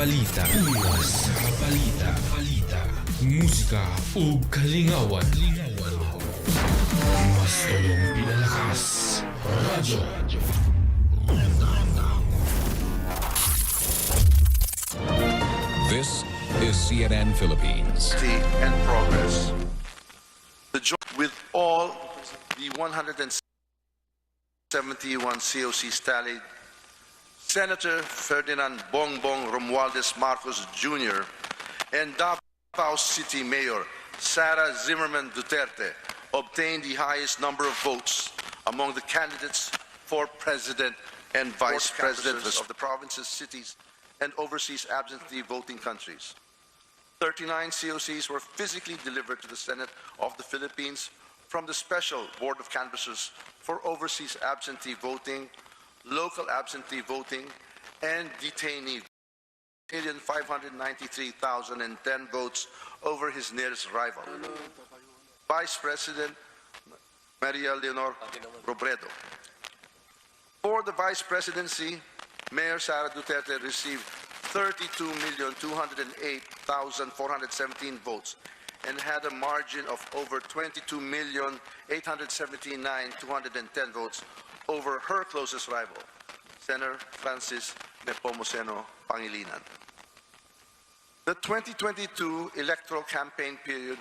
balita. Uwas sa balita. Musika ug kalingawan. Mas tulong pinalakas. Radyo. This is CNN Philippines. And progress. With all the 171 COCs tallied, Senator Ferdinand Bongbong Romualdez Marcos Jr. and Davao City Mayor Sara Zimmerman Duterte obtained the highest number of votes among the candidates for President and Vice President of the provinces, cities, and overseas absentee voting countries. 39 COCs were physically delivered to the Senate of the Philippines from the Special Board of Canvassers for overseas absentee voting, local absentee voting, and detainee. 593,010 votes over his nearest rival, Vice President Maria Leonor Robredo. For the Vice Presidency, Mayor Sara Duterte received 32,208,417 votes and had a margin of over 22,879,210 votes over her closest rival, Senator Francis Nepomuceno Pangilinan. The 2022 electoral campaign period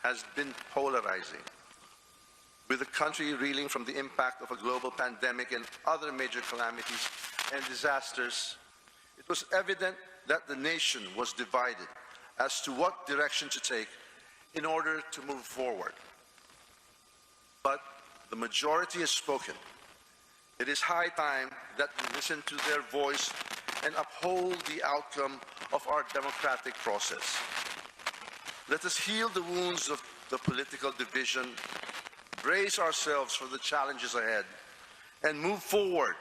has been polarizing, with the country reeling from the impact of a global pandemic and other major calamities and disasters. It was evident that the nation was divided as to what direction to take in order to move forward. But the majority has spoken. It is high time that we listen to their voice and uphold the outcome of our democratic process. Let us heal the wounds of the political division, brace ourselves for the challenges ahead, and move forward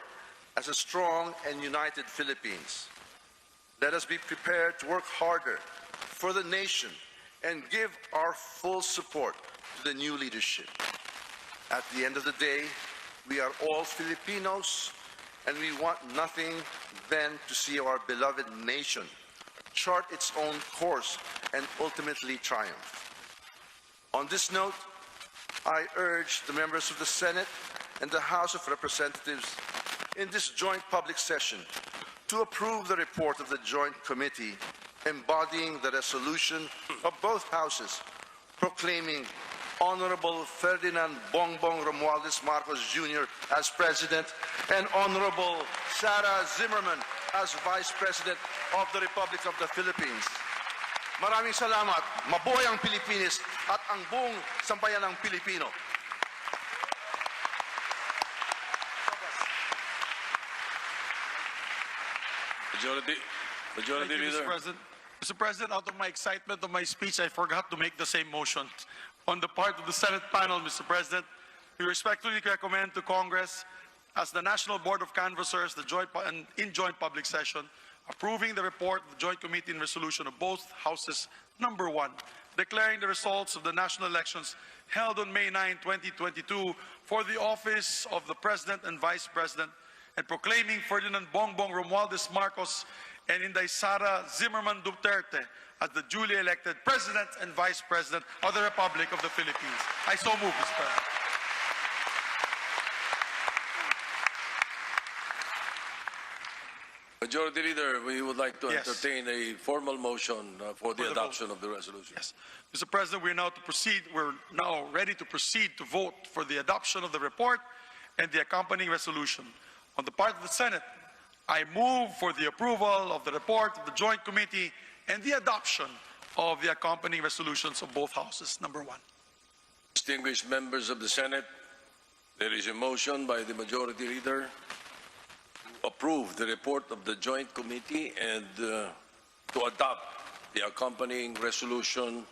as a strong and united Philippines. Let us be prepared to work harder for the nation and give our full support to the new leadership. At the end of the day, we are all Filipinos, and we want nothing than to see our beloved nation chart its own course and ultimately triumph. On this note, I urge the members of the Senate and the House of Representatives in this joint public session to approve the report of the Joint Committee embodying the resolution of both houses proclaiming Honorable Ferdinand Bongbong Romualdez Marcos Jr. as President and Honorable Sara Zimmerman as Vice President of the Republic of the Philippines. Maraming salamat. Mabuhay ang Pilipinas at ang buong sambayanang Pilipino. Majority Leader. Mr. President, out of my excitement of my speech, I forgot to make the same motion. On the part of the Senate panel, Mr. President, we respectfully recommend to Congress, as the National Board of Canvassers, in joint public session, approving the report of the Joint Committee and resolution of both houses, number 1, declaring the results of the national elections held on May 9, 2022 for the office of the President and Vice President, and proclaiming Ferdinand Bongbong Romualdez Marcos and Inday Sara Zimmerman Duterte as the duly elected President and Vice President of the Republic of the Philippines. I so move, Mr. President. Majority Leader, we would like to Yes. entertain a formal motion for the adoption of the resolution. Yes. Mr. President, we're now ready to proceed to vote for the adoption of the report and the accompanying resolution. On the part of the Senate, I move for the approval of the report of the Joint Committee and the adoption of the accompanying resolutions of both houses, number 1. Distinguished members of the Senate, there is a motion by the Majority Leader to approve the report of the Joint Committee and to adopt the accompanying resolution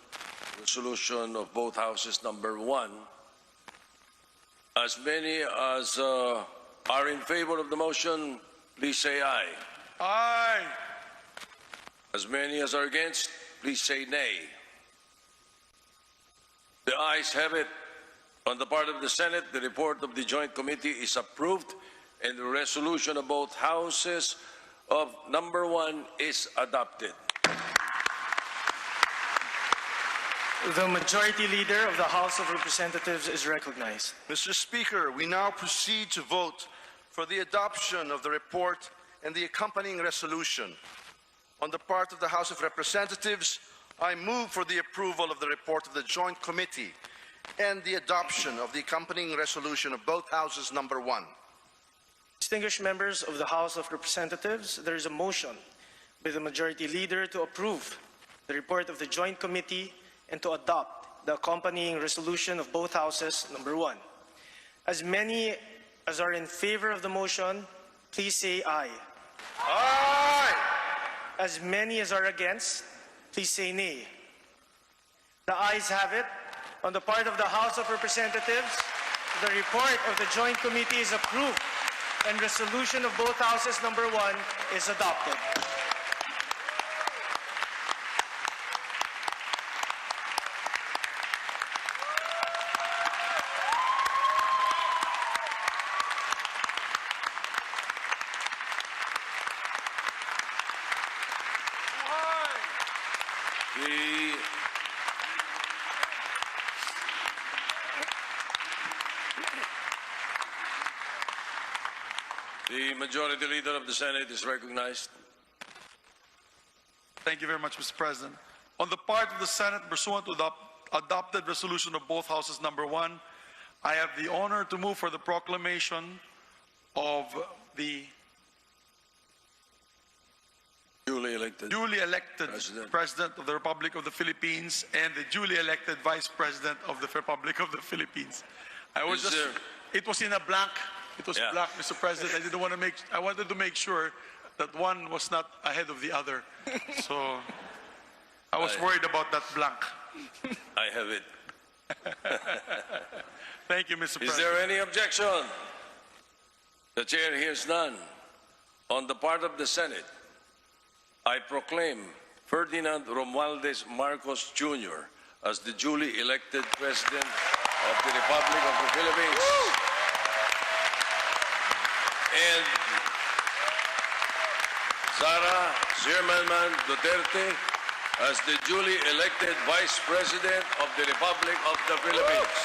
of both houses, number 1. As many as are in favor of the motion, please say aye. Aye. As many as are against, please say nay. The ayes have it. On the part of the Senate, the report of the Joint Committee is approved and the resolution of both houses of number 1 is adopted. The Majority Leader of the House of Representatives is recognized. Mr. Speaker, we now proceed to vote for the adoption of the report and the accompanying resolution. On the part of the House of Representatives, I move for the approval of the report of the Joint Committee and the adoption of the accompanying resolution of both Houses number 1. Distinguished members of the House of Representatives, there is a motion by the Majority Leader to approve the report of the Joint Committee and to adopt the accompanying resolution of both Houses number 1. As many as are in favor of the motion, please say aye. Aye! As many as are against, please say nay. The ayes have it. On the part of the House of Representatives, the report of the Joint Committee is approved and resolution of both Houses number 1 is adopted. The Majority Leader of the Senate is recognized. Thank you very much, Mr. President. On the part of the Senate, pursuant to the adopted resolution of both Houses number 1, I have the honor to move for the proclamation of the Duly elected. duly elected President of the Republic of the Philippines and the duly elected Vice President of the Republic of the Philippines. It was in a blank. It was Yeah. blank, Mr. President. I wanted to make sure that one was not ahead of the other. So I was worried about that blank. I have it. Thank you, Mr. Is President. there any objection? The chair hears none. On the part of the Senate, I proclaim Ferdinand Romualdez Marcos Jr. as the duly elected President of the Republic of the Philippines. And Sara Zimmerman Duterte as the duly elected Vice President of the Republic of the Philippines.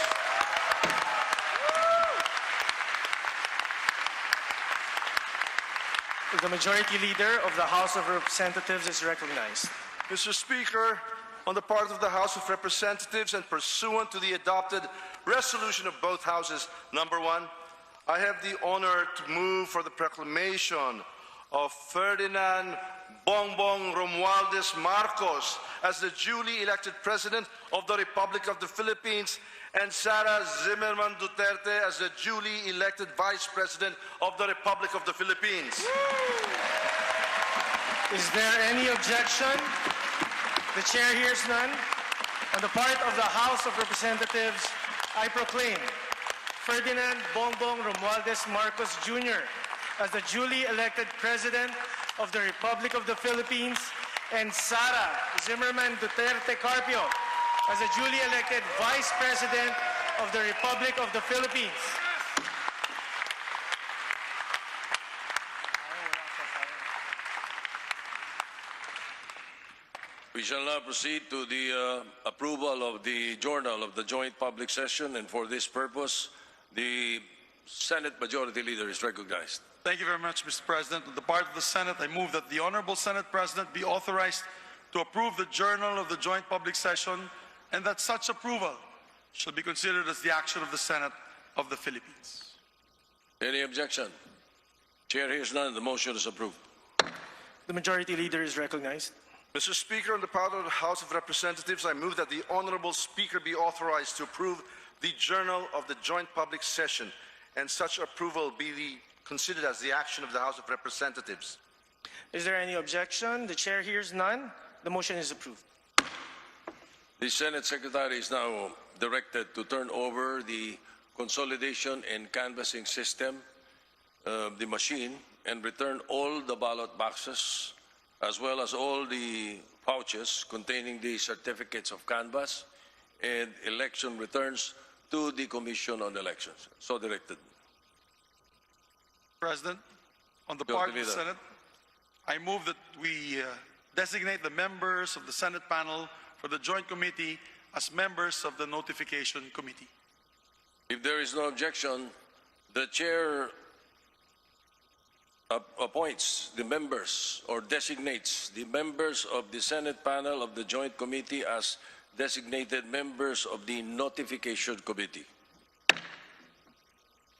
The Majority Leader of the House of Representatives is recognized. Mr. Speaker, on the part of the House of Representatives and pursuant to the adopted resolution of both Houses number 1, I have the honor to move for the proclamation of Ferdinand Bongbong Romualdez Marcos as the duly elected President of the Republic of the Philippines and Sara Zimmerman Duterte as the duly elected Vice President of the Republic of the Philippines. Is there any objection? The chair hears none. On the part of the House of Representatives, I proclaim Ferdinand Bongbong Romualdez Marcos Jr. as the duly elected President of the Republic of the Philippines and Sara Zimmerman Duterte Carpio as the duly elected Vice President of the Republic of the Philippines. We shall now proceed to the approval of the Journal of the Joint Public Session, and for this purpose, the Senate Majority Leader is recognized. Thank you very much, Mr. President. On the part of the Senate, I move that the Honorable Senate President be authorized to approve the Journal of the Joint Public Session and that such approval shall be considered as the action of the Senate of the Philippines. Any objection? Chair hears none. The motion is approved. The Majority Leader is recognized. Mr. Speaker, on the part of the House of Representatives, I move that the Honorable Speaker be authorized to approve the Journal of the Joint Public Session and such approval be considered as the action of the House of Representatives. Is there any objection? The chair hears none. The motion is approved. The Senate Secretary is now directed to turn over the consolidation and canvassing system, the machine, and return all the ballot boxes as well as all the pouches containing the certificates of canvass and election returns to the Commission on Elections. So directed. President, on the Majority part of the Leader. Senate, I move that we designate the members of the Senate panel for the Joint Committee as members of the Notification Committee. If there is no objection, the chair appoints the members or designates the members of the Senate panel of the Joint Committee as designated members of the Notification Committee.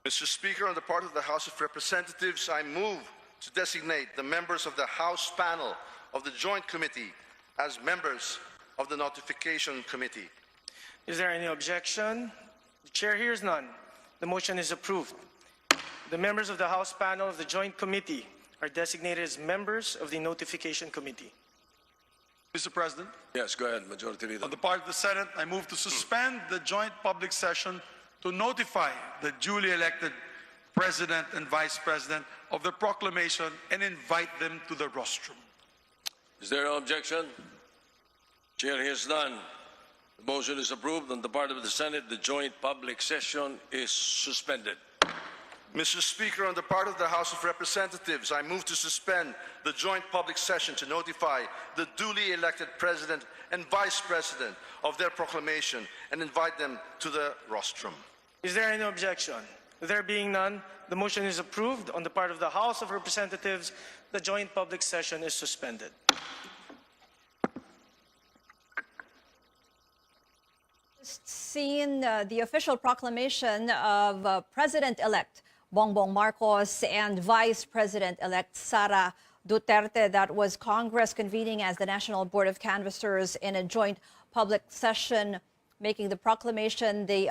Mr. Speaker, on the part of the House of Representatives, I move to designate the members of the House panel of the Joint Committee as members of the Notification Committee. Is there any objection? The chair hears none. The motion is approved. The members of the House panel of the Joint Committee are designated as members of the Notification Committee. Mr. President, Yes, go ahead, Majority Leader. on the part of the Senate, I move to suspend the joint public session to notify the duly elected President and Vice President of the proclamation and invite them to the rostrum. Is there no objection? Chair hears none. The motion is approved. On the part of the Senate, the joint public session is suspended. Mr. Speaker, on the part of the House of Representatives, I move to suspend the joint public session to notify the duly elected President and Vice President of their proclamation and invite them to the rostrum. Is there any objection? There being none, the motion is approved. On the part of the House of Representatives, the joint public session is suspended. Seen the official proclamation of President-elect Bongbong Marcos and Vice President-elect Sara Duterte. That was Congress convening as the National Board of Canvassers in a joint public session, making the proclamation. They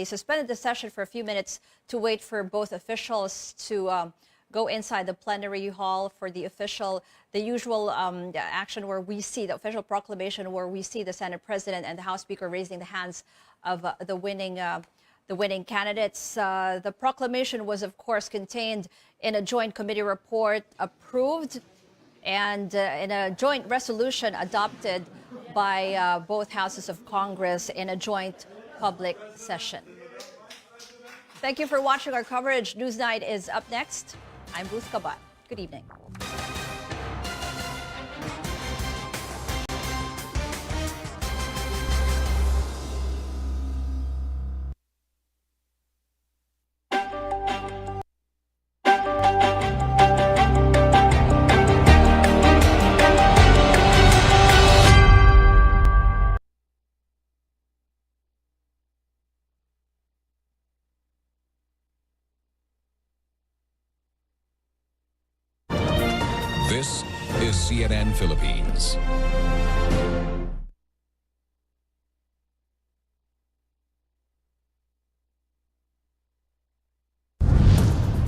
suspended the session for a few minutes to wait for both officials to go inside the plenary hall for the usual action where we see the official proclamation, where we see the Senate President and the House Speaker raising the hands of the winning candidates. The proclamation was, of course, contained in a joint committee report approved and in a joint resolution adopted by both houses of Congress in a joint public session. Thank you for watching our coverage. Newsnight is up next. I'm Ruth Kabat. Good evening. This is CNN Philippines.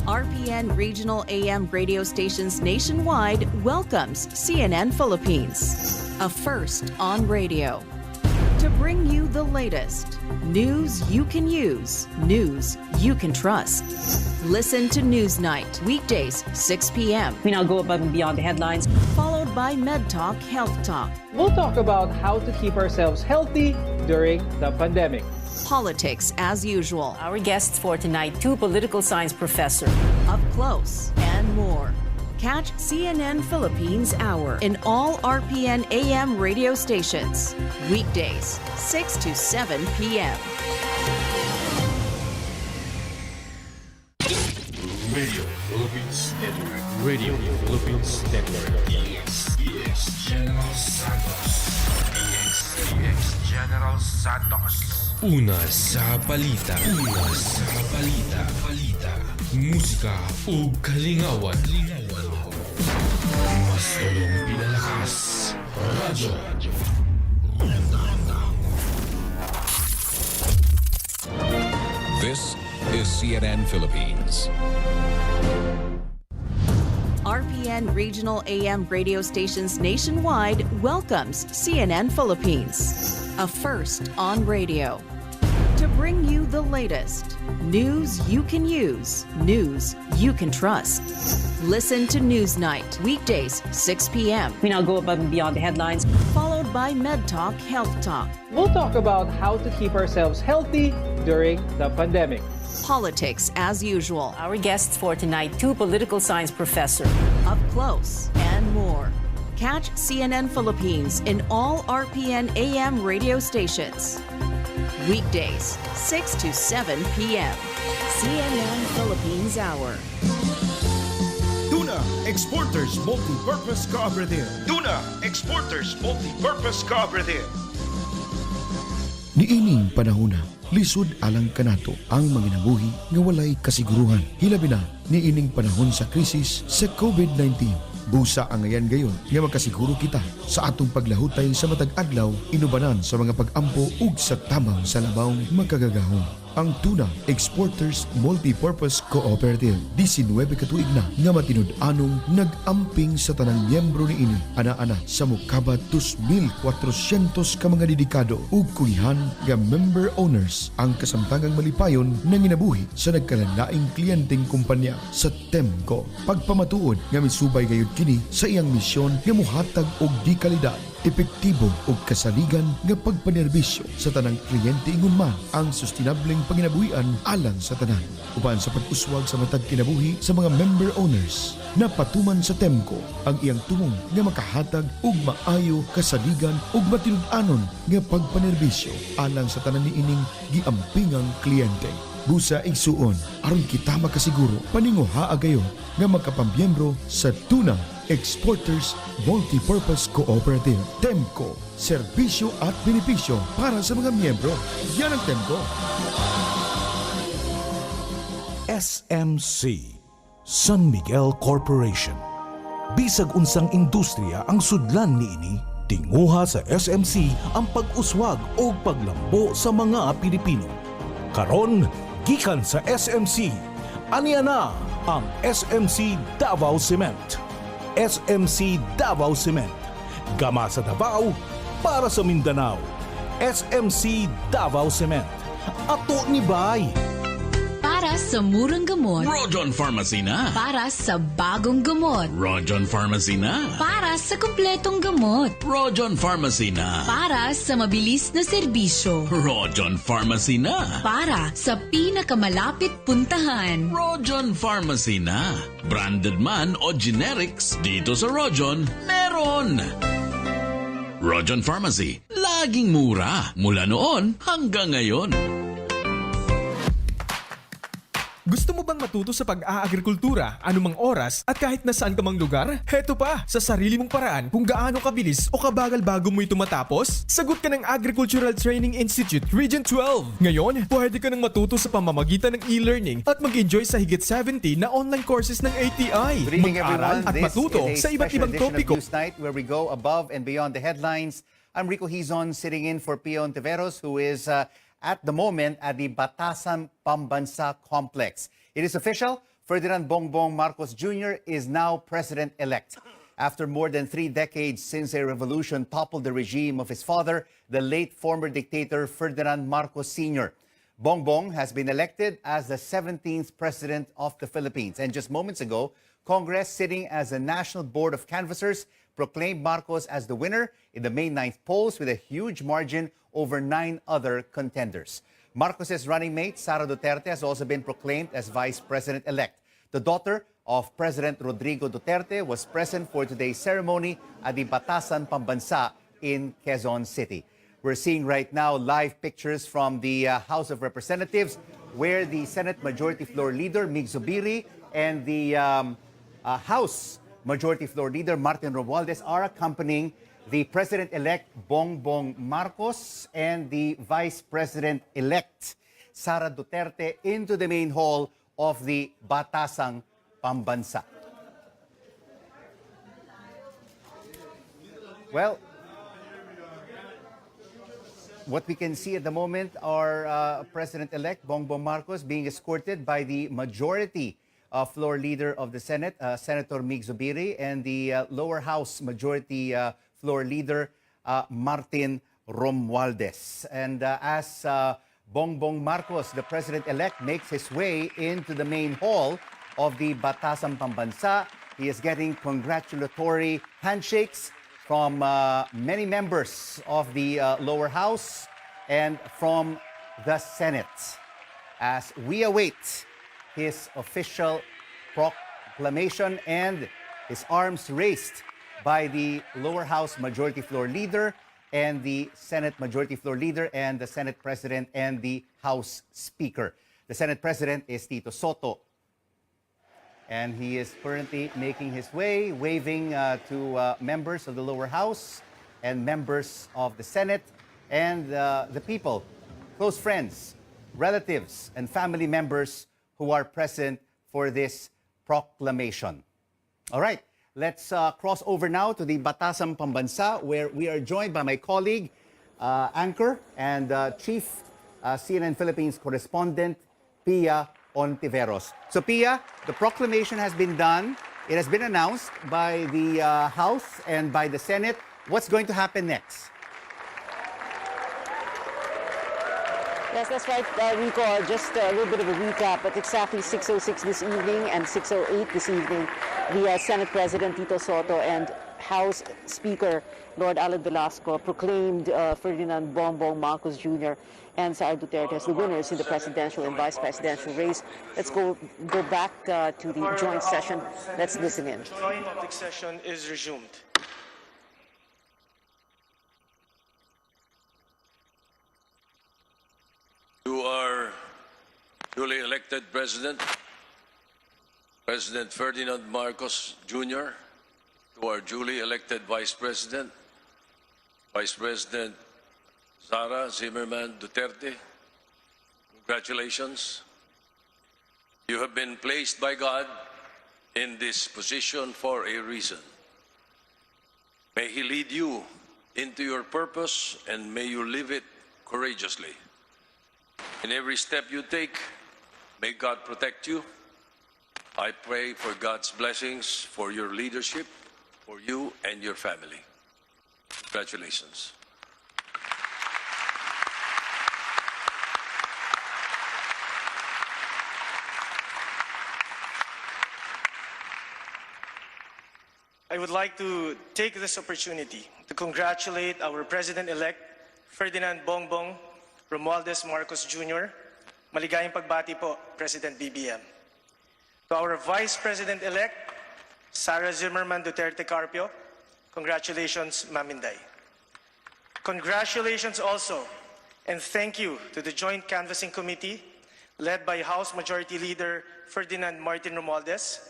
RPN Regional AM radio stations nationwide welcomes CNN Philippines, a first on radio. To bring you the latest news you can use, news you can trust. Listen to Newsnight, weekdays 6 p.m. We now go above and beyond the headlines. Followed by Med Talk, Health Talk. We'll talk about how to keep ourselves healthy during the pandemic. Politics as usual. Our guests for tonight, two political science professors. Up close and more. Catch CNN Philippines Hour in all RPN AM radio stations. Weekdays, 6 to 7 p.m. Radio Philippines Network. Radio Philippines Network. EX General Santos. EX General Santos. Una sa balita. Una sa balita. Musika ug kalingawan. Mas tulong pinalakas. Radyo. This is CNN Philippines. RPN Regional AM radio stations nationwide welcomes CNN Philippines, a first on radio. To bring you the latest news you can use, news you can trust. Listen to Newsnight, weekdays 6 p.m. We now go above and beyond the headlines. Followed by Med Talk, Health Talk. We'll talk about how to keep ourselves healthy during the pandemic. Politics as usual. Our guests for tonight, two political science professors. Up close and and more. Catch CNN Philippines in all RPN AM radio stations. Weekdays, 6 to 7 p.m. CNN Philippines Hour. Tuna Exporters Multi-Purpose Cooperative. Tuna Exporters Multi-Purpose Cooperative. Niining panahona, lisod alang kanato ang manginabuhi nga walay kasiguruhan. Hilabi na niining panahon sa krisis sa COVID-19. Busa ang ngayon gayon nga magkasiguro kita sa atong paglahutay sa matag adlaw inubanan sa mga pag-ampo ug sa tabang sa labawng makagagahon. Ang Tuna Exporters Multi-Purpose Cooperative 19 katuig na nga matinud-anong nag-amping sa tanang miyembro ni ini ana-ana sa mukabat 2,400 ka mga dedikado ug kugihan nga member owners ang kasamtangang malipayon na ginabuhi sa nagkalalaing kliyenteng kumpanya sa Temco. Pagpamatuod nga misubay gayud kini sa iyang misyon nga muhatag og di kalidad, epektibo ug kasaligan nga pagpanerbisyo sa tanang kliyente ingon man ang sustinableng panginabuhian alang sa tanan. Uban sa pag-uswag sa matag kinabuhi sa mga member owners, napatuman sa Temco ang iyang tumong nga makahatag og maayo, kasaligan ug matinud-anon nga pagpanerbisyo alang sa tanan niining giampingang kliyente. Busa igsuon aron kita makasiguro paninguhaa gayon nga magkapambyembro sa Tuna Exporters Multi-Purpose Cooperative. Temco, serbisyo at benepisyo para sa mga miyembro. Yan ang Temco. SMC, San Miguel Corporation. Bisag unsang industriya ang sudlan niini, tinguha sa SMC ang pag-uswag o paglambo sa mga Pilipino. Karon, gikan sa SMC, aniya na ang SMC Davao Cement. SMC Davao Cement. Gama sa Davao para sa Mindanao. SMC Davao Cement. Ato ni Bay. Para sa murang gamot. Rojon Pharmacy na. Para sa bagong gamot. Rojon Pharmacy na. Para sa kumpletong gamot. Rojon Pharmacy na. Para sa mabilis na serbisyo. Rojon Pharmacy na. Para sa pinakamalapit puntahan. Rojon Pharmacy na. Branded man o generics, dito sa Rojon, meron. Rojon Pharmacy, laging mura. Mula noon hanggang ngayon. Gusto mo bang matuto sa pag-aagrikultura, anumang oras at kahit nasaan ka mang lugar? Heto pa, sa sarili mong paraan kung gaano kabilis o kabagal bago mo ito matapos? Sagot ka ng Agricultural Training Institute Region 12. Ngayon, pwede ka nang matuto sa pamamagitan ng e-learning at mag-enjoy sa higit 70 na online courses ng ATI. Good evening, Mag-aral everyone. at matuto sa iba't ibang topiko. News Night, where we go above and beyond the headlines. I'm Rico Hizon, sitting in for Pion Tiveros, who is at the moment at the Batasan Pambansa Complex. It is official, Ferdinand Bongbong Marcos Jr. is now president-elect. After more than 3 decades since a revolution toppled the regime of his father, the late former dictator Ferdinand Marcos Sr. Bongbong has been elected as the 17th president of the Philippines. And just moments ago, Congress, sitting as a National Board of Canvassers, proclaimed Marcos as the winner in the May 9th polls with a huge margin over 9 other contenders. Marcos's running mate, Sara Duterte, has also been proclaimed as vice president-elect. The daughter of President Rodrigo Duterte was present for today's ceremony at the Batasan Pambansa in Quezon City. We're seeing right now live pictures from the House of Representatives, where the Senate Majority Floor Leader, Mig Zubiri, and the House Majority Floor Leader, Martin Romualdez, are accompanying the President-elect Bongbong Marcos and the Vice President-elect Sara Duterte into the main hall of the Batasang Pambansa. Well, what we can see at the moment are President-elect Bongbong Marcos being escorted by the Majority Floor Leader of the Senate, Senator Mig Zubiri, and the Lower House Majority Floor Leader, Martin Romualdez. And as Bongbong Marcos, the President-elect, makes his way into the main hall of the Batasang Pambansa, he is getting congratulatory handshakes from many members of the Lower House and from the Senate as we await his official proclamation and his arms raised by the lower house majority floor leader and the Senate majority floor leader and the Senate president and the House Speaker. The Senate president is Tito Soto. And he is currently making his way, waving to members of the lower house and members of the Senate and the people, close friends, relatives, and family members who are present for this proclamation. All right, let's cross over now to the Batasan Pambansa, where we are joined by my colleague, anchor and chief CNN Philippines correspondent, Pia Ontiveros. So Pia, the proclamation has been done. It has been announced by the House and by the Senate. What's going to happen next? Yes, that's right, Rico. Just a little bit of a recap. At exactly 6:06 this evening and 6:08 this evening, the Senate President Tito Soto and House Speaker Lord Alan Velasco proclaimed Ferdinand Bongbong Marcos Jr. and Sara Duterte as the winners in the presidential and vice presidential race. Let's go back to the joint session. Let's listen in. Joint session is resumed. To our duly elected President, President Ferdinand Marcos Jr., to our duly elected Vice President, Vice President Sara Zimmerman Duterte, congratulations. You have been placed by God in this position for a reason. May He lead you into your purpose and may you live it courageously. In every step you take, may God protect you. I pray for God's blessings for your leadership, for you and your family. Congratulations. I would like to take this opportunity to congratulate our President-elect, Ferdinand Bongbong Romualdez Marcos Jr. Maligayang pagbati po, President BBM. To our Vice President-elect, Sara Zimmerman Duterte Carpio, congratulations, Ma'am Inday. Congratulations also, and thank you to the Joint Canvassing Committee, led by House Majority Leader Ferdinand Martin Romualdez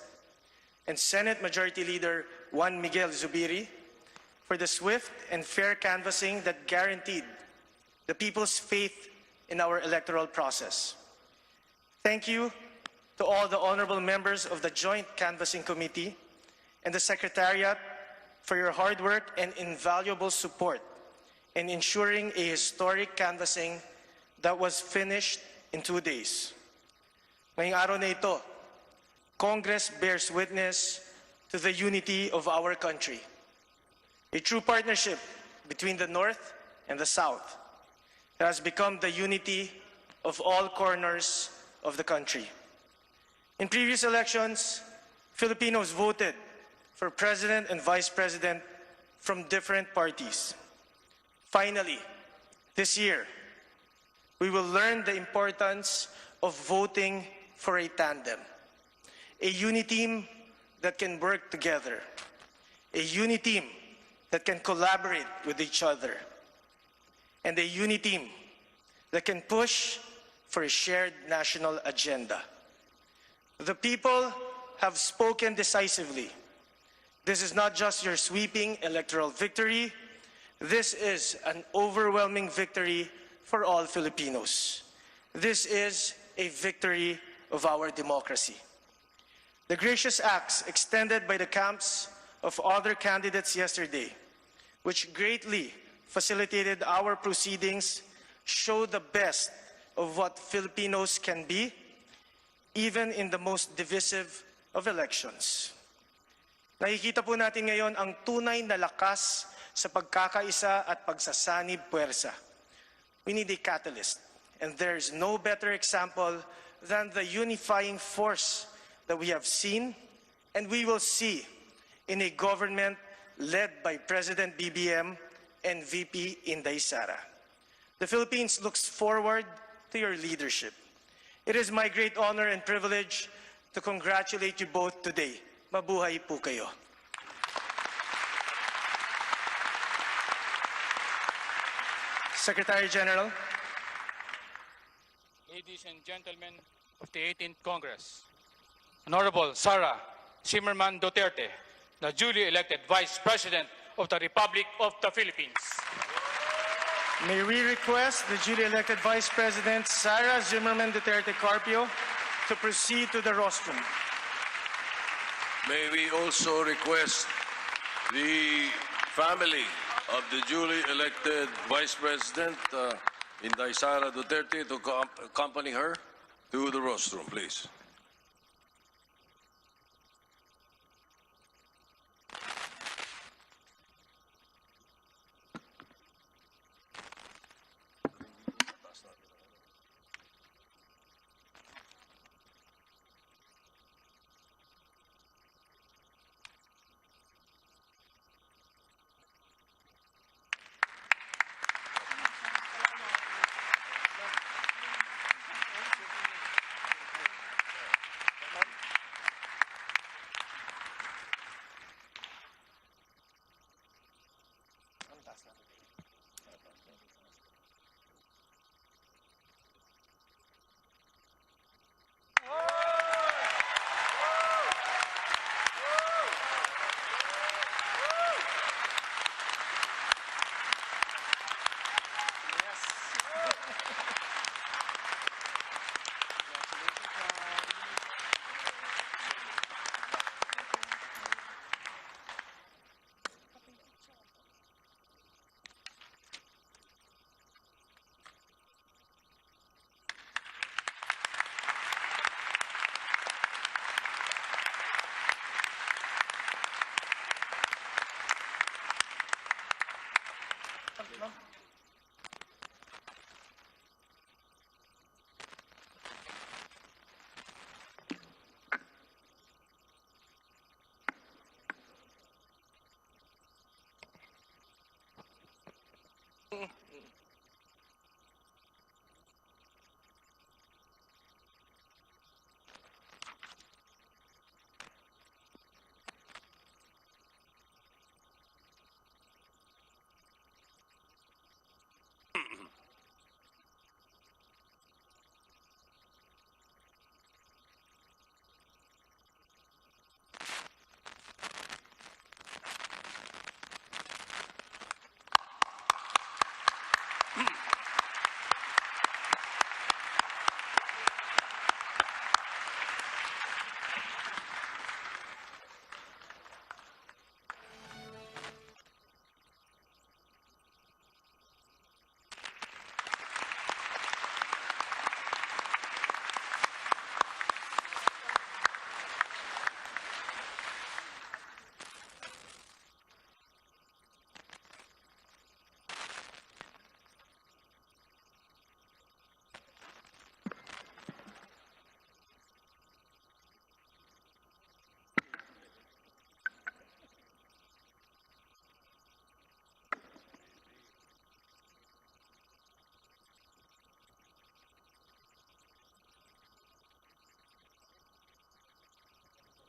and Senate Majority Leader Juan Miguel Zubiri, for the swift and fair canvassing that guaranteed the people's faith in our electoral process. Thank you to all the honorable members of the Joint Canvassing Committee and the Secretariat for your hard work and invaluable support in ensuring a historic canvassing that was finished in 2 days. Ngayong araw na ito, Congress bears witness to the unity of our country, a true partnership between the North and the South that has become the unity of all corners of the country. In previous elections, Filipinos voted for president and vice president from different parties. Finally, this year, we will learn the importance of voting for a tandem, a uni-team that can work together, a uni-team that can collaborate with each other, and a uni-team that can push for a shared national agenda. The people have spoken decisively. This is not just your sweeping electoral victory. This is an overwhelming victory for all Filipinos. This is a victory of our democracy. The gracious acts extended by the camps of other candidates yesterday, which greatly facilitated our proceedings, show the best of what Filipinos can be, even in the most divisive of elections. Nakikita po natin ngayon ang tunay na lakas sa pagkakaisa at pagsasanib puwersa. We need a catalyst, and there is no better example than the unifying force that we have seen and we will see in a government led by President BBM and VP Inday Sara. The Philippines looks forward to your leadership. It is my great honor and privilege to congratulate you both today. Mabuhay po kayo. Secretary General. Ladies and gentlemen of the 18th Congress, Honorable Sara Zimmerman Duterte, the duly elected Vice President of the Republic of the Philippines. May we request the duly elected Vice President Sara Zimmerman Duterte Carpio to proceed to the rostrum. May we also request the family of the duly elected Vice President, Inday Sara Duterte, to accompany her to the rostrum, please.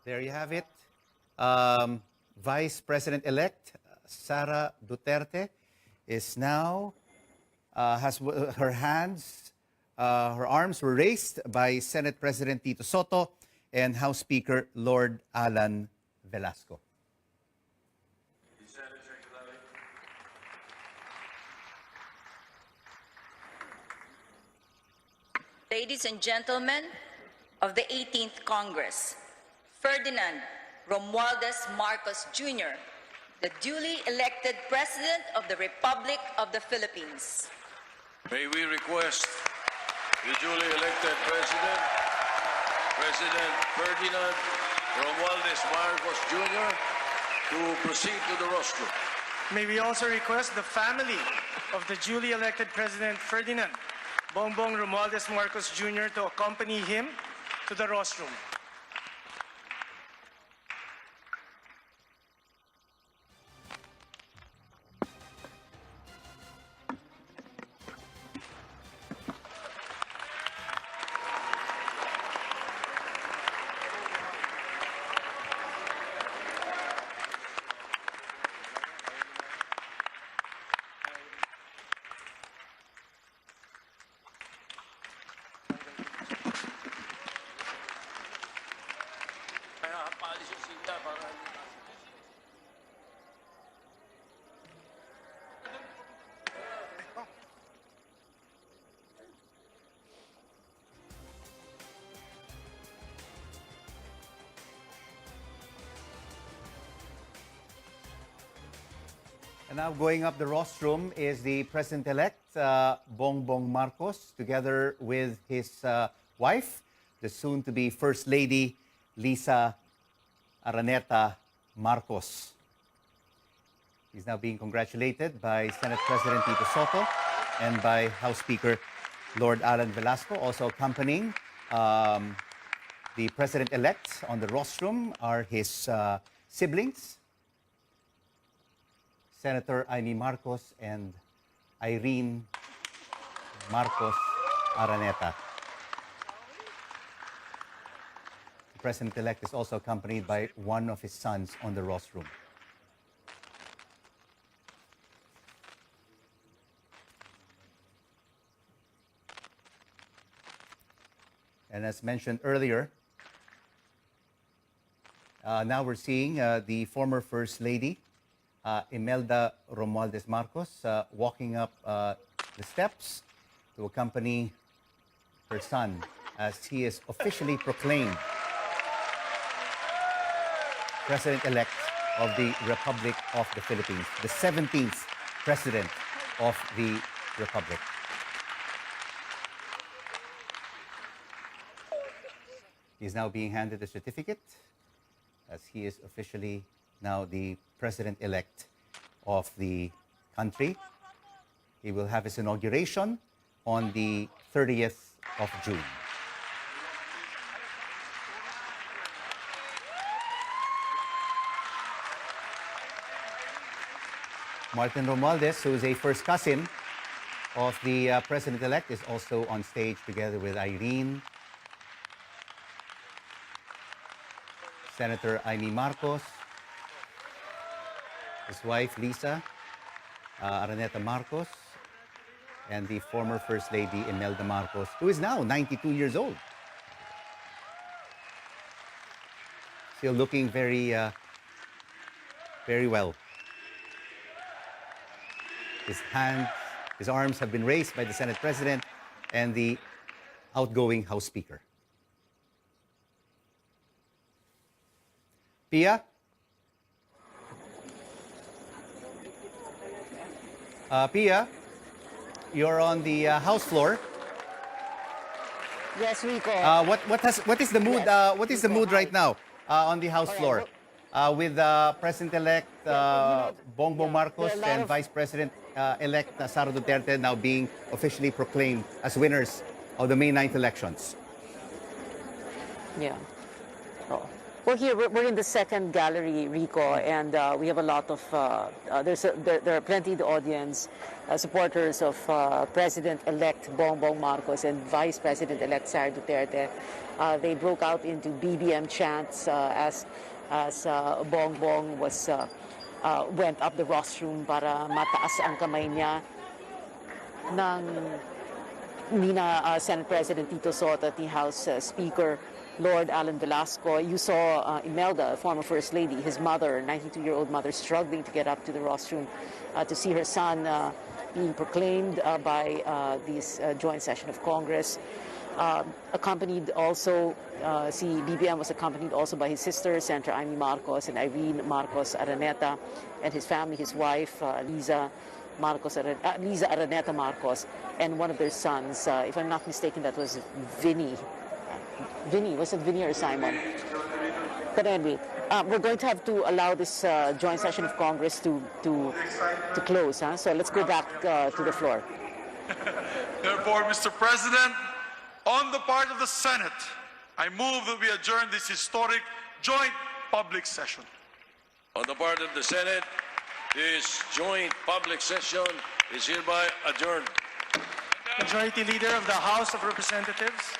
There you have it. Vice President-elect Sara Duterte is now, has her hands, her arms were raised by Senate President Tito Soto and House Speaker Lord Alan Velasco. Ladies and gentlemen of the 18th Congress, Ferdinand Romualdez Marcos Jr., the duly elected President of the Republic of the Philippines. May we request the duly elected President, President Ferdinand Romualdez Marcos Jr., to proceed to the rostrum. May we also request the family of the duly elected President Ferdinand Bongbong Romualdez Marcos Jr. to accompany him to the rostrum. And now going up the rostrum is the President-elect, Bongbong Marcos, together with his wife, the soon-to-be First Lady, Lisa Araneta Marcos. He's now being congratulated by Senate President Tito Soto and by House Speaker Lord Alan Velasco. Also accompanying the President-elect on the rostrum are his siblings, Senator Amy Marcos and Irene Marcos Araneta. The President-elect is also accompanied by one of his sons on the rostrum. And as mentioned earlier, now we're seeing the former First Lady, Imelda Romualdez Marcos, walking up the steps to accompany her son as he is officially proclaimed President-elect of the Republic of the Philippines, the 17th President of the Republic. He's now being handed the certificate as he is officially now the President-elect of the country. He will have his inauguration on the 30th of June. Martin Romualdez, who is a first cousin of the President-elect, is also on stage together with Irene, Senator Amy Marcos, his wife Lisa Araneta Marcos, and the former First Lady Imelda Marcos, who is now 92 years old. Still looking very well. His arms have been raised by the Senate President and the outgoing House Speaker. Pia? Pia, you're on the House floor. Yes, Rico. What is the mood? What is the mood right now on the House floor with President-elect Bongbong Marcos and Vice President-elect Sara Duterte now being officially proclaimed as winners of the May 9th elections? Yeah. Oh. Well, here we're in the second gallery, Rico, and we have a lot of there are plenty of the audience, supporters of President-elect Bongbong Marcos and Vice President-elect Sara Duterte. They broke out into BBM chants as Bongbong was went up the rostrum para mataas ang kamay niya nina Senate President Tito Soto at the House Speaker Lord Alan Velasco. You saw Imelda, former First Lady, his mother, 92-year-old mother, struggling to get up to the rostrum to see her son being proclaimed by this joint session of Congress. Accompanied also, BBM was accompanied also by his sister, Senator Amy Marcos and Irene Marcos Araneta, and his family, his wife, Lisa Araneta Marcos, and one of their sons. If I'm not mistaken, that was Vinny. Was it Vinny or Simon? But anyway, we're going to have to allow this joint session of Congress to close. Huh? So let's go back to the floor. Therefore, Mr. President, on the part of the Senate, I move that we adjourn this historic joint public session. On the part of the Senate, this joint public session is hereby adjourned. Majority Leader of the House of Representatives.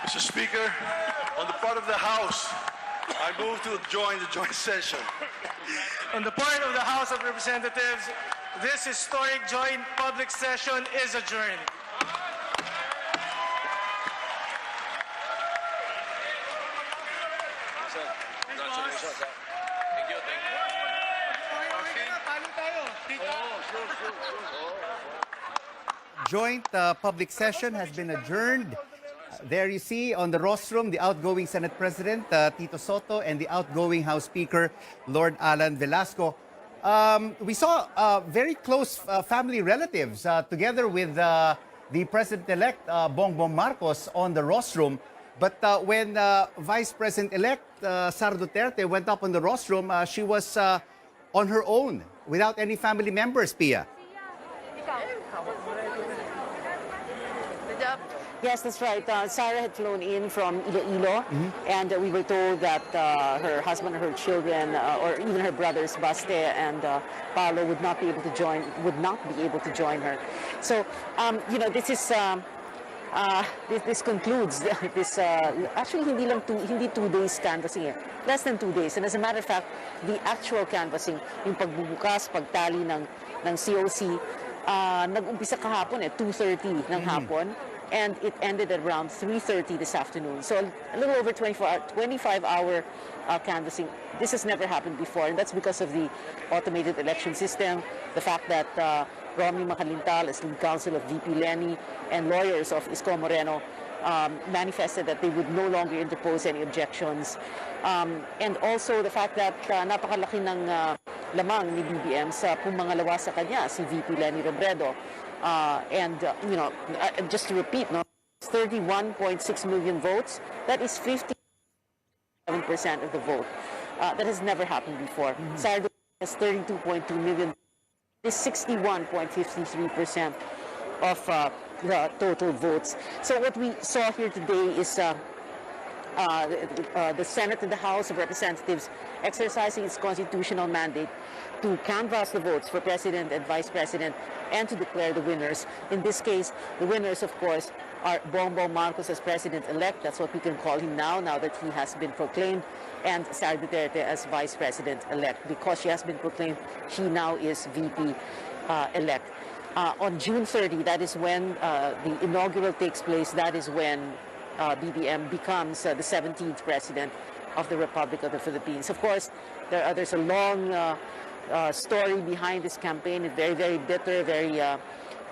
Mr. Speaker, on the part of the House, I move to join the joint session. On the part of the House of Representatives, this historic joint public session is adjourned. Congratulations. Thank you. Joint public session has been adjourned. There you see on the rostrum the outgoing Senate President, Tito Soto, and the outgoing House Speaker, Lord Alan Velasco. We saw very close family relatives together with the President-elect, Bongbong Marcos, on the rostrum. But when Vice President-elect Sara Duterte went up on the rostrum, she was on her own, without any family members, Pia. Yes, that's right. Sarah had flown in from Iloilo, and we were told that her husband or her children, or even her brothers, Baste and Paolo, would not be able to join. Her. So, this is. This concludes this actually hindi 2 days canvassing, less than 2 days, and as a matter of fact the actual canvassing, yung pagbubukas, pagtali ng COC, nag-umpisa kahapon 2:30 ng hapon, and it ended at around 3:30 this afternoon. So a little over 25-hour canvassing. This has never happened before, and that's because of the automated election system, the fact that Romy Macalintal, as lead counsel of VP Lenny, and lawyers of Isko Moreno manifested that they would no longer interpose any objections. And also the fact that napakalaki ng lamang ni BBM sa pumangalawa sa kanya, si VP Lenny Robredo. Just to repeat, 31.6 million votes, that is 57% of the vote. That has never happened before. Sarah has 32.2 million. Is 61.53% of the total votes. So what we saw here today is the Senate and the House of Representatives exercising its constitutional mandate to canvass the votes for President and Vice President and to declare the winners. In this case, the winners, of course, are Bongbong Marcos as President-elect. That's what we can call him now that he has been proclaimed, and Sara Duterte as Vice President-elect. Because she has been proclaimed, she now is VP-elect. On June 30, that is when the inaugural takes place. That is when BBM becomes the 17th President of the Republic of the Philippines. Of course, there's a long story behind this campaign. A very, very bitter, very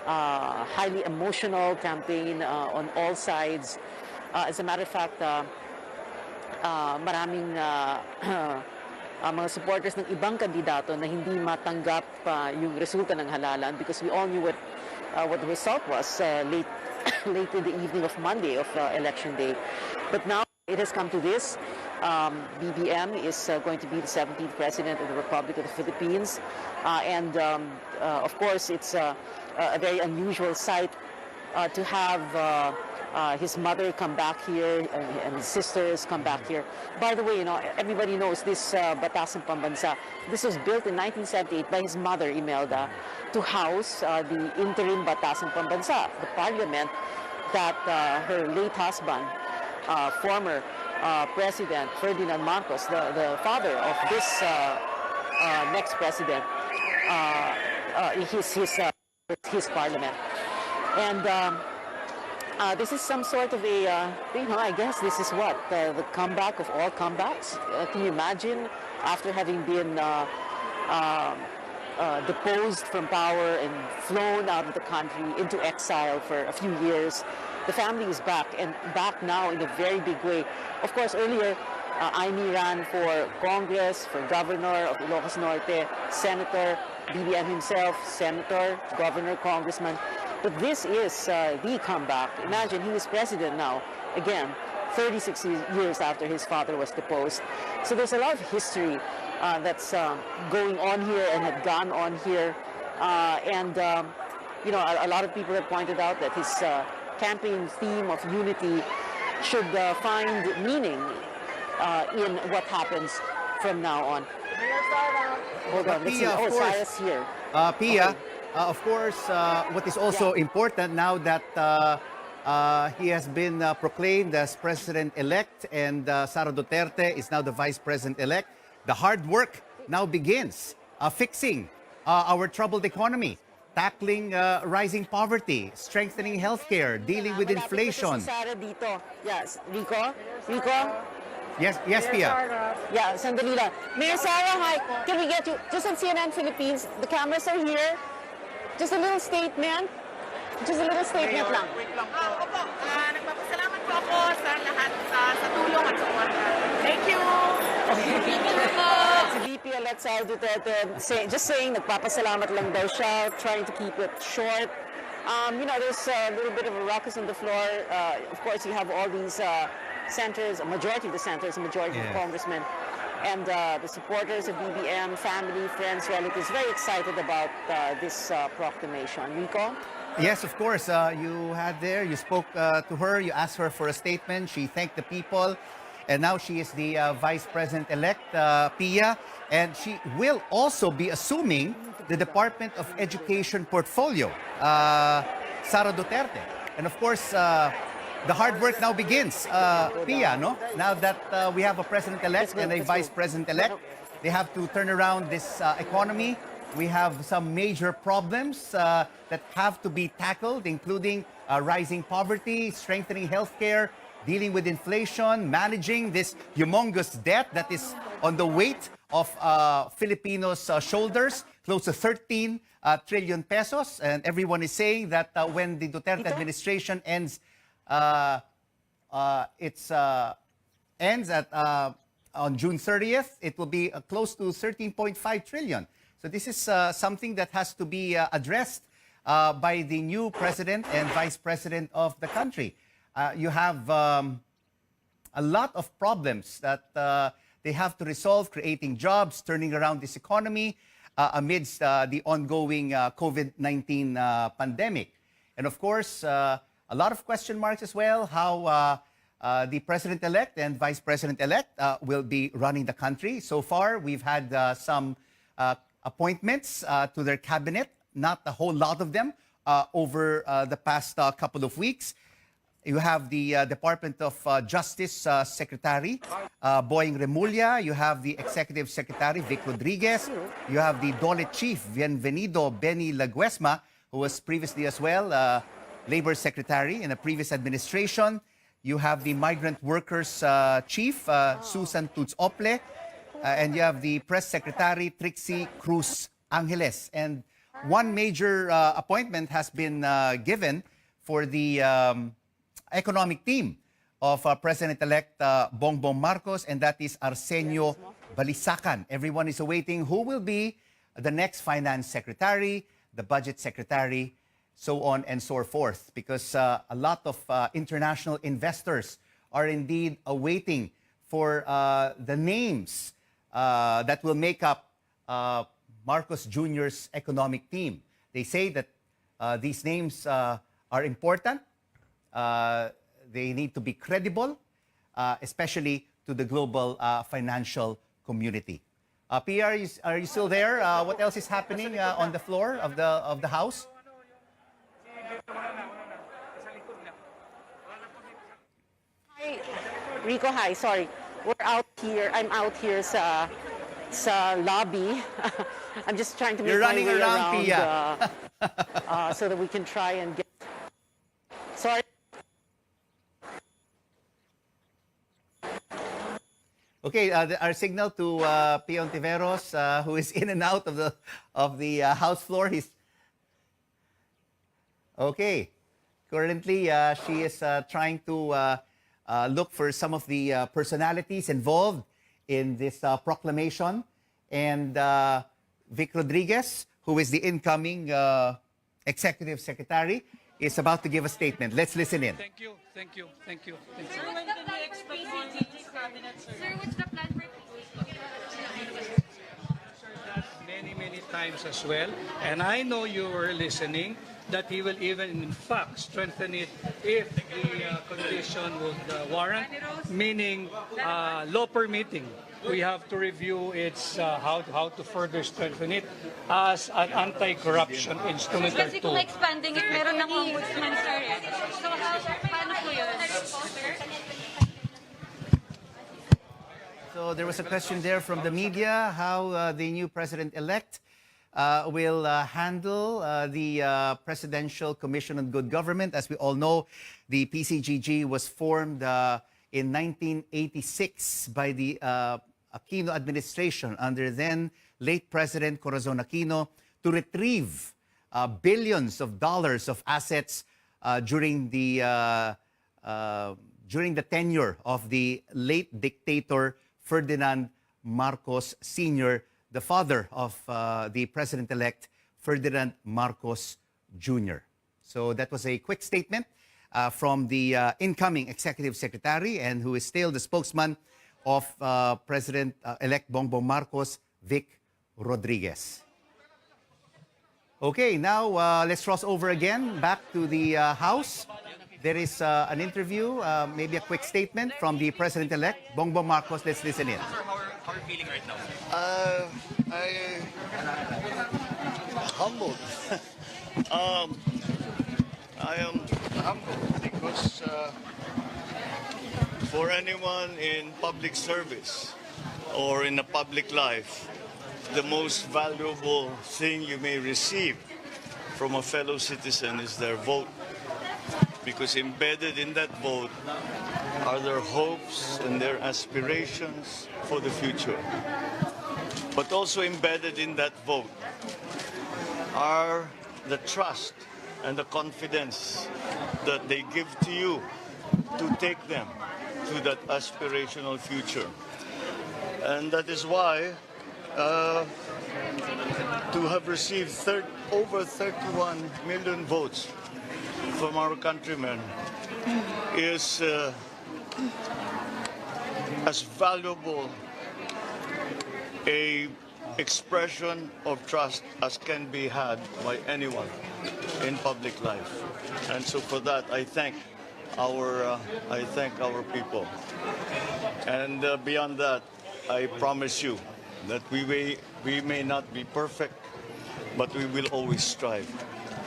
highly emotional campaign on all sides. As a matter of fact, maraming mga supporters ng ibang kandidato na hindi matanggap yung resulta ng halalan, because we all knew what the result was late in the evening of Monday of election day. But now it has come to this. BBM is going to be the 17th President of the Republic of the Philippines. Of course, it's a very unusual sight to have his mother come back here and his sisters come back here. By the way, everybody knows this Batasang Pambansa. This was built in 1978 by his mother, Imelda, to house the interim Batasang Pambansa, the parliament that her late husband, former President Ferdinand Marcos, the father of this next president, his parliament. And this is some sort of a, I guess this is what, the comeback of all comebacks. Can you imagine, after having been deposed from power and flown out of the country into exile for a few years, the family is back, and back now in a very big way. Of course, earlier, Aimee ran for Congress, for governor of Ilocos Norte, senator, BBM himself, senator, governor, congressman. But this is the comeback. Imagine, he is president now, again, 36 years after his father was deposed. So there's a lot of history that's going on here and had gone on here. A lot of people have pointed out that his campaign theme of unity should find meaning in what happens from now on. Hold on, let's see. Oh, Sarah's here. Pia, Okay. Of course, what is also important now that he has been proclaimed as President-elect and Sara Duterte is now the Vice President-elect, the hard work now begins, fixing our troubled economy, tackling rising poverty, strengthening healthcare, dealing with inflation. Si Sarah dito. Yes, Rico? Yes, Pia. Yeah, sandali lang. Mayor Sarah, hi. Can we get you, just on CNN Philippines, the cameras are here. Just a little statement. Just a little statement lang. Wait lang po. Opo, nagpapasalamat po po sa lahat sa tulong at suporta. Thank you! Si VP-elect Sara Duterte just saying nagpapasalamat lang daw siya, trying to keep it short. There's a little bit of a ruckus on the floor. Of course, you have all these senators, a majority of the senators, a majority of congressmen, and the supporters of BBM, family, friends, relatives, very excited about this proclamation. Rico? Yes, of course. You spoke to her, you asked her for a statement. She thanked the people. And now she is the Vice President-elect, Pia. And she will also be assuming the Department of Education portfolio, Sara Duterte. And of course, the hard work now begins, Pia, no? Now that we have a President-elect and a Vice President-elect, they have to turn around this economy. We have some major problems that have to be tackled, including rising poverty, strengthening healthcare, dealing with inflation, managing this humongous debt that is on the weight of Filipinos' shoulders, close to 13 trillion pesos. And everyone is saying that when the Duterte administration ends, ends on June 30th, it will be close to 13.5 trillion. So this is something that has to be addressed by the new president and vice president of the country. You have a lot of problems that they have to resolve, creating jobs, turning around this economy amidst the ongoing COVID-19 pandemic. And of course, a lot of question marks as well, how the president-elect and vice president-elect will be running the country. So far, we've had some appointments to their cabinet, not a whole lot of them, over the past couple of weeks. You have the Department of Justice Secretary, Boying Remulla. You have the Executive Secretary, Vic Rodriguez. You have the DOLE Chief, Bienvenido Benny Laguesma, who was previously as well Labor Secretary in a previous administration. You have the Migrant Workers Chief, Susan Tuts Ople. And you have the Press Secretary, Trixie Cruz Angeles. And one major appointment has been given for the economic team of President-elect Bongbong Marcos, and that is Arsenio Balisacan. Everyone is awaiting who will be the next finance secretary, the budget secretary, so on and so forth, because a lot of international investors are indeed awaiting for the names that will make up Marcos Jr.'s economic team. They say that these names are important. They need to be credible, especially to the global financial community. Pia, are you still there? What else is happening on the floor of the House? Hi, Rico, hi, sorry. We're out here, I'm out here sa lobby. I'm just trying to make my way around Pia. so that we can try and get... Sorry. Okay, our signal to Pia Ontiveros, who is in and out of the House floor. He's okay. Currently, she is trying to look for some of the personalities involved in this proclamation. And Vic Rodriguez, who is the incoming Executive Secretary, is about to give a statement. Let's listen in. Thank you. Sir, what's the plan for PCG's cabinet, sir? Sir, what's the plan for Many times as well, and I know you were listening, that he will even in fact strengthen it if the condition would warrant, meaning law permitting. We have to review its how to further strengthen it as an anti-corruption instrument or Kasi tool. kung expanding it, meron ng ombudsman, sir. So, paano po yun? So there was a question there from the media, how the new president-elect will handle the Presidential Commission on Good Government. As we all know, the PCGG was formed in 1986 by the Aquino administration under then late President Corazon Aquino to retrieve billions of dollars of assets during the during the tenure of the late dictator Ferdinand Marcos Sr., the father of the president-elect Ferdinand Marcos Jr. So that was a quick statement from the incoming executive secretary and who is still the spokesman of President-elect Bongbong Marcos, Vic Rodriguez. Okay, now let's cross over again back to the House. There is an interview, maybe a quick statement from the President-elect, Bongbong Marcos. Let's listen in. How are you feeling right now? I humbled. I am humbled because for anyone in public service or in a public life, the most valuable thing you may receive from a fellow citizen is their vote. Because embedded in that vote are their hopes and their aspirations for the future. But also embedded in that vote are the trust and the confidence that they give to you to take them to that aspirational future. And that is why to have received over 31 million votes from our countrymen is as valuable a expression of trust as can be had by anyone in public life. And so for that, I thank our people. And beyond that, I promise you that we may not be perfect, but we will always strive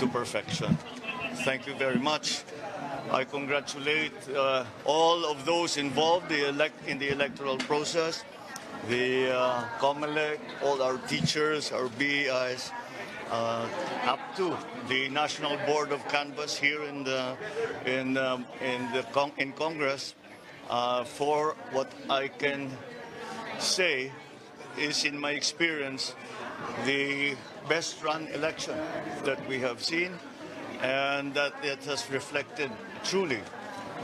to perfection. Thank you very much. I congratulate all of those involved in the electoral process, the COMELEC, all our teachers, our BEIs, up to the National Board of Canvass here in Congress, for what I can say is, in my experience, the best run election that we have seen, and that it has reflected truly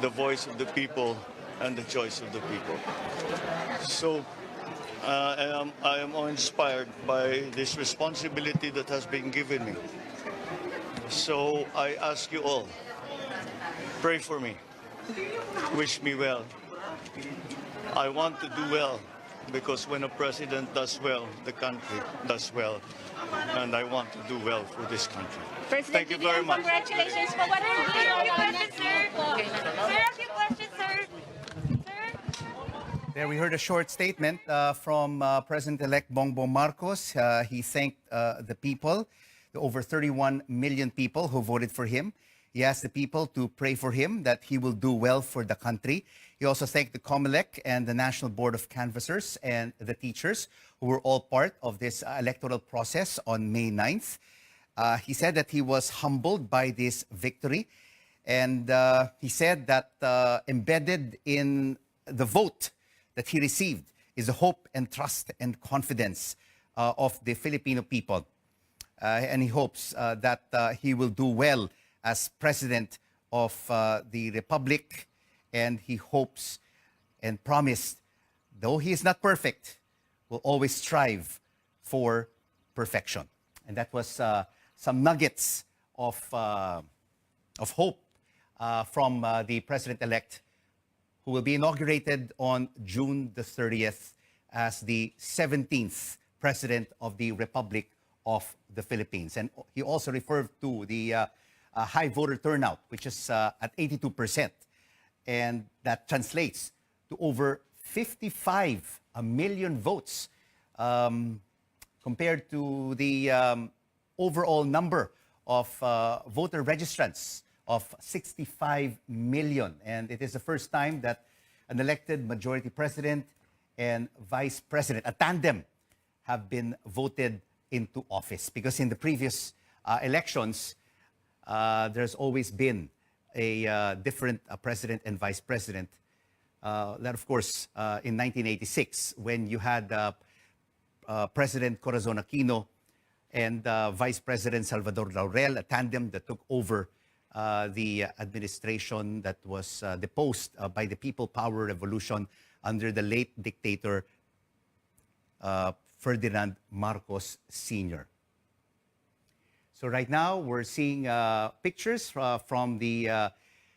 the voice of the people and the choice of the people. So I am inspired by this responsibility that has been given me. So I ask you all, pray for me, wish me well. I want to do well, because when a president does well, the country does well. And I want to do well for this country. Thank you very much. Congratulations for what you're doing. A few questions, sir. Sir, a few questions, sir. There we heard a short statement from President-elect Bongbong Marcos. He thanked the people, the over 31 million people who voted for him. He asked the people to pray for him, that he will do well for the country. He also thanked the COMELEC and the National Board of Canvassers and the teachers who were all part of this electoral process on May 9th. He said that he was humbled by this victory. And he said that embedded in the vote that he received is the hope and trust and confidence of the Filipino people. And he hopes that he will do well as president of the Republic. And he hopes and promised, though he is not perfect, will always strive for perfection. And that was some nuggets of hope from the president-elect, who will be inaugurated on June the 30th as the 17th president of the Republic of the Philippines. And he also referred to the high voter turnout, which is at 82%. And that translates to over 55 million votes compared to the overall number of voter registrants of 65 million. And it is the first time that an elected majority president and vice president, a tandem, have been voted into office. Because in the previous elections, there's always been a different president and vice president. That, of course, in 1986, when you had President Corazon Aquino and Vice President Salvador Laurel, a tandem that took over the administration that was deposed by the People Power Revolution under the late dictator Ferdinand Marcos Sr. So right now we're seeing pictures from the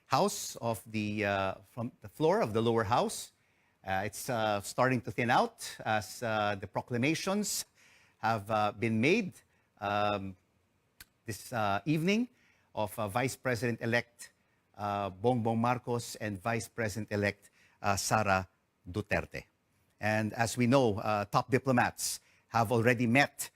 house of from the floor of the lower house. It's starting to thin out as the proclamations have been made this evening of Vice President-elect Bongbong Marcos and Vice President-elect Sara Duterte. And as we know, top diplomats have already met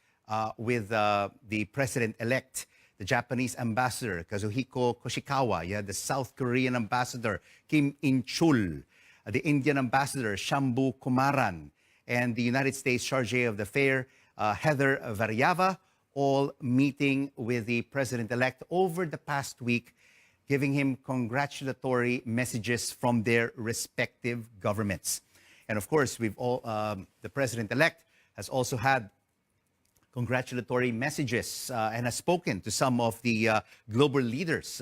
with the President-elect, the Japanese ambassador, Kazuhiko Koshikawa, the South Korean ambassador, Kim In-chul, the Indian ambassador, Shambhu Kumaran, and the United States Charge of the Fair, Heather Variava, all meeting with the President-elect over the past week, giving him congratulatory messages from their respective governments. And of course, the President-elect has also had congratulatory messages and has spoken to some of the global leaders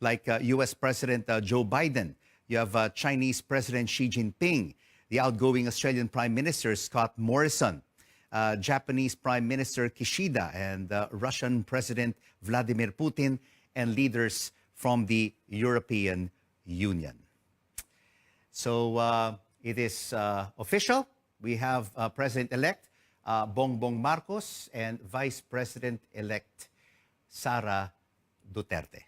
like US President Joe Biden. You have Chinese President Xi Jinping, the outgoing Australian Prime Minister Scott Morrison, Japanese Prime Minister Kishida, and Russian President Vladimir Putin, and leaders from the European Union. So it is official. We have President-elect Bongbong Marcos and Vice President-elect Sara Duterte.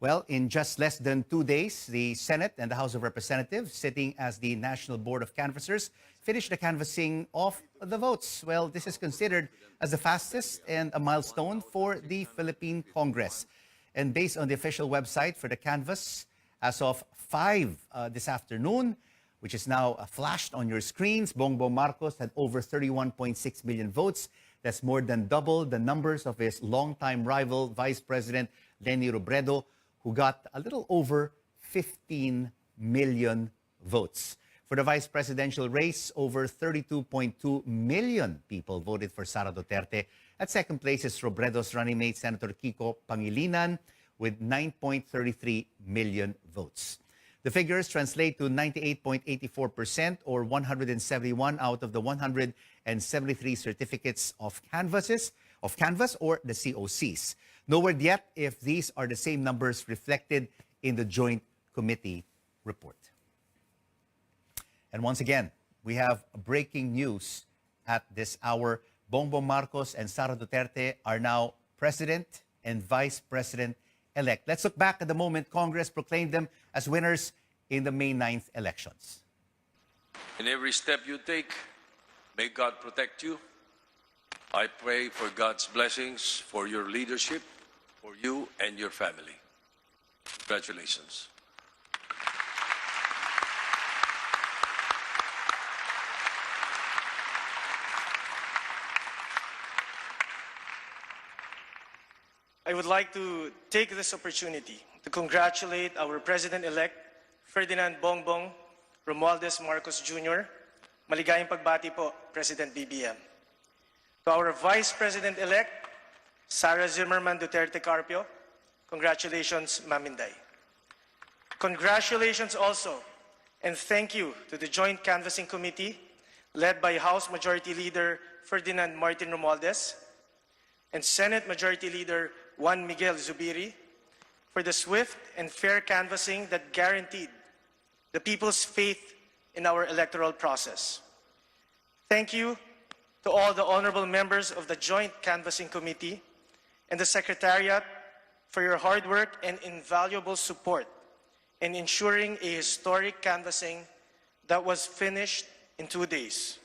Well, in just less than 2 days, the Senate and the House of Representatives, sitting as the National Board of Canvassers, finished the canvassing of the votes. Well, this is considered as the fastest and a milestone for the Philippine Congress. And based on the official website for the canvass, as of 5 this afternoon, which is now flashed on your screens, Bongbong Marcos had over 31.6 million votes. That's more than double the numbers of his longtime rival, Vice President Leni Robredo, who got a little over 15 million votes. For the vice presidential race, over 32.2 million people voted for Sara Duterte. At second place is Robredo's running mate, Senator Kiko Pangilinan, with 9.33 million votes. The figures translate to 98.84%, or 171 out of the 173 certificates of canvas, or the COCs. No word yet if these are the same numbers reflected in the Joint Committee report. And once again, we have breaking news at this hour. Bongbong Marcos and Sara Duterte are now President and Vice President-elect. Let's look back at the moment Congress proclaimed them as winners in the May 9th elections. In every step you take, may God protect you. I pray for God's blessings for your leadership, for you and your family. Congratulations. I would like to take this opportunity to congratulate our President-elect, Ferdinand Bongbong Romualdez Marcos Jr. Maligayang pagbati po, President BBM. To our Vice President-elect, Sara Zimmerman Duterte Carpio, congratulations, Ma'am Inday. Congratulations also, and thank you to the Joint Canvassing Committee, led by House Majority Leader Ferdinand Martin Romualdez and Senate Majority Leader Juan Miguel Zubiri, for the swift and fair canvassing that guaranteed the people's faith in our electoral process. Thank you to all the honorable members of the Joint Canvassing Committee and the Secretariat for your hard work and invaluable support in ensuring a historic canvassing that was finished in 2 days.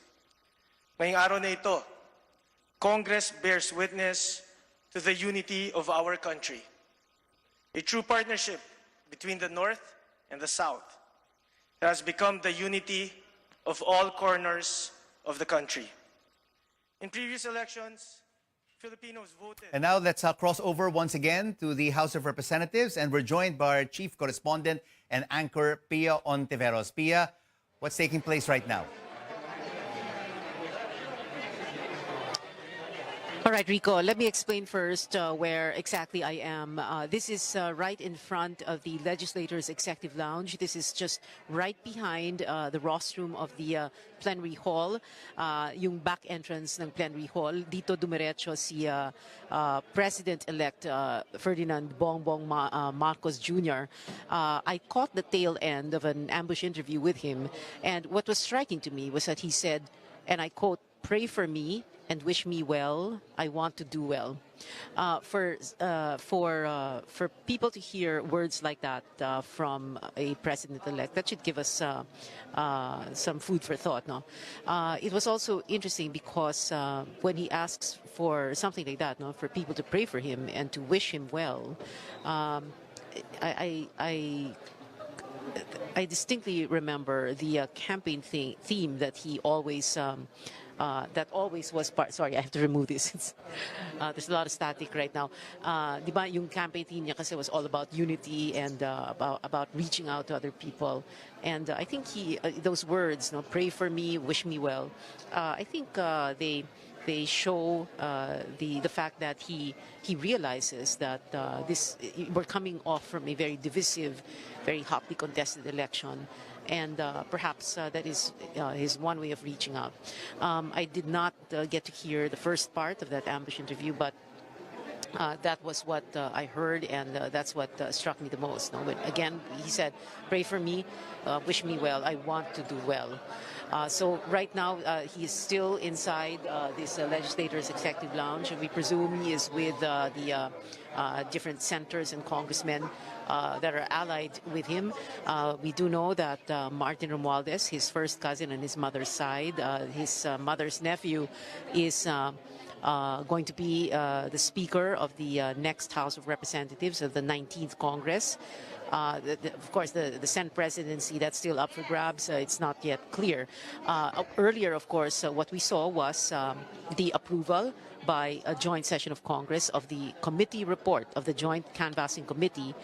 Ngayong araw na ito, Congress bears witness to the unity of our country, a true partnership between the North and the South that has become the unity of all corners of the country. In previous elections, Filipinos voted. And now let's cross over once again to the House of Representatives, and we're joined by our chief correspondent and anchor, Pia Ontiveros. Pia, what's taking place right now? All right, Rico, let me explain first where exactly I am. This is right in front of the Legislators' Executive Lounge. This is just right behind the rostrum of the plenary hall, yung back entrance ng plenary hall. Dito dumiretso si President-elect Ferdinand Bongbong Marcos Jr. I caught the tail end of an ambush interview with him, and what was striking to me was that he said, and I quote, "Pray for me and wish me well. I want to do well." For people to hear words like that from a president-elect, that should give us some food for thought. No, it was also interesting because when he asks for something like that, no, for people to pray for him and to wish him well, I distinctly remember the campaign theme that he always. That always was part. Sorry, I have to remove this. There's a lot of static right now. Di ba yung campaign theme niya kasi was all about unity and about reaching out to other people. And I think those words, no, pray for me, wish me well. I think they show the fact that he realizes that we're coming off from a very divisive, very hotly contested election. And perhaps that is his one way of reaching out. I did not get to hear the first part of that ambush interview, but that was what I heard, and that's what struck me the most. No? But again, he said, "Pray for me, wish me well. I want to do well." So right now, he is still inside this Legislators' Executive Lounge, and we presume he is with the different senators and congressmen that are allied with him. We do know that Martin Romualdez, his first cousin on his mother's side, his mother's nephew, is going to be the Speaker of the next House of Representatives of the 19th Congress. Of course, the Senate presidency, that's still up for grabs. It's not yet clear. Earlier, of course, what we saw was the approval by a joint session of Congress of the committee report of the Joint Canvassing Committee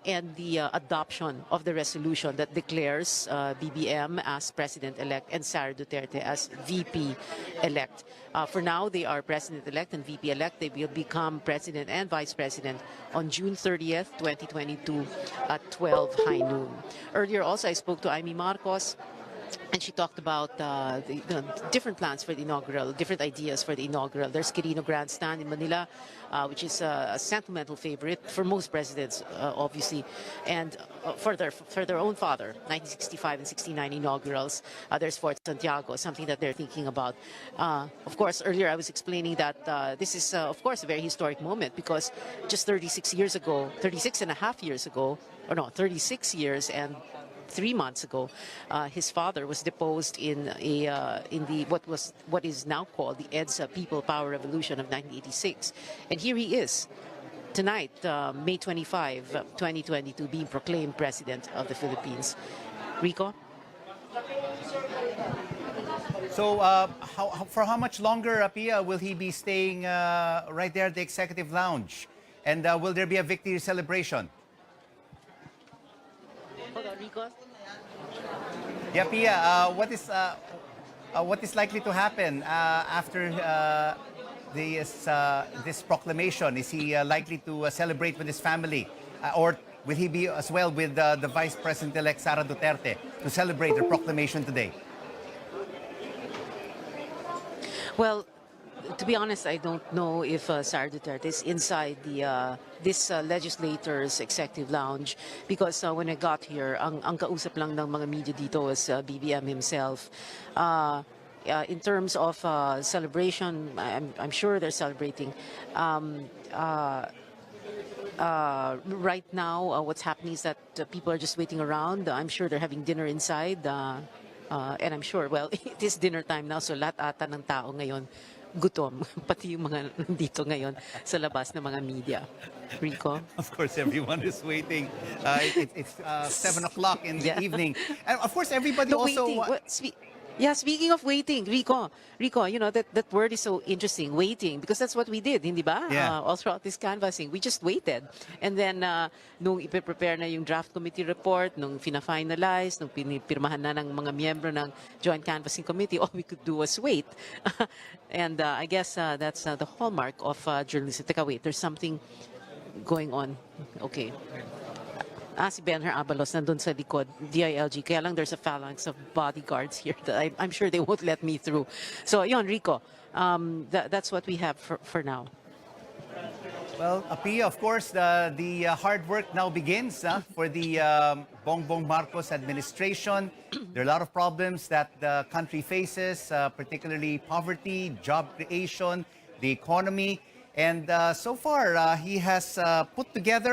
and the adoption of the resolution that declares BBM as President-elect and Sara Duterte as VP-elect. For now, they are President-elect and VP-elect. They will become President and Vice President on June 30th, 2022 at 12 high noon. Earlier also, I spoke to Amy Marcos, and she talked about the different plans for the inaugural, different ideas for the inaugural. There's Quirino Grandstand in Manila, which is a sentimental favorite for most presidents, obviously, and for their own father, 1965 and 69 inaugurals. There's Fort Santiago, something that they're thinking about. Of course, earlier I was explaining that this is, of course, a very historic moment because just 36 years ago, 36 and a half years ago, or no, 36 years and 3 months ago, his father was deposed in what is now called the EDSA People Power Revolution of 1986, and here he is tonight, May 25, 2022, being proclaimed President of the Philippines. Rico? So, for how much longer, Pia, will he be staying right there at the Executive Lounge? And will there be a victory celebration? Hold on, Rico. Yeah, Pia, what is likely to happen after this proclamation? Is he likely to celebrate with his family? Or will he be as well with the Vice President-elect Sara Duterte to celebrate the proclamation today? Well, to be honest, I don't know if Sara Duterte is inside this legislators' executive lounge because when I got here, ang kausap lang ng mga media dito was BBM himself. In terms of celebration, I'm sure they're celebrating. Right now, what's happening is that people are just waiting around. I'm sure they're having dinner inside. And I'm sure, well, it is dinner time now, so lahat ata ng tao ngayon gutom, pati yung mga nandito ngayon sa labas ng mga media. Rico? Of course, everyone is waiting. It's 7 o'clock in the evening. And of course, everybody also... Yeah, speaking of waiting, Rico, you know, that word is so interesting, waiting, because that's what we did, hindi ba? Yeah. All throughout this canvassing, we just waited. And then, nung ipe-prepare na yung draft committee report, nung fina-finalize, nung pinipirmahan na ng mga miyembro ng Joint Canvassing Committee, all we could do was wait. And I guess that's the hallmark of journalism. Teka, wait, there's something going on. Okay. Si Benher Abalos nandun sa likod, DILG. Kaya lang there's a phalanx of bodyguards here that I'm sure they won't let me through. So, yun, Rico, that's what we have for now. Well, Apia, of course, the hard work now begins for the Bongbong Marcos administration. There are a lot of problems that the country faces, particularly poverty, job creation, the economy. And so far, he has put together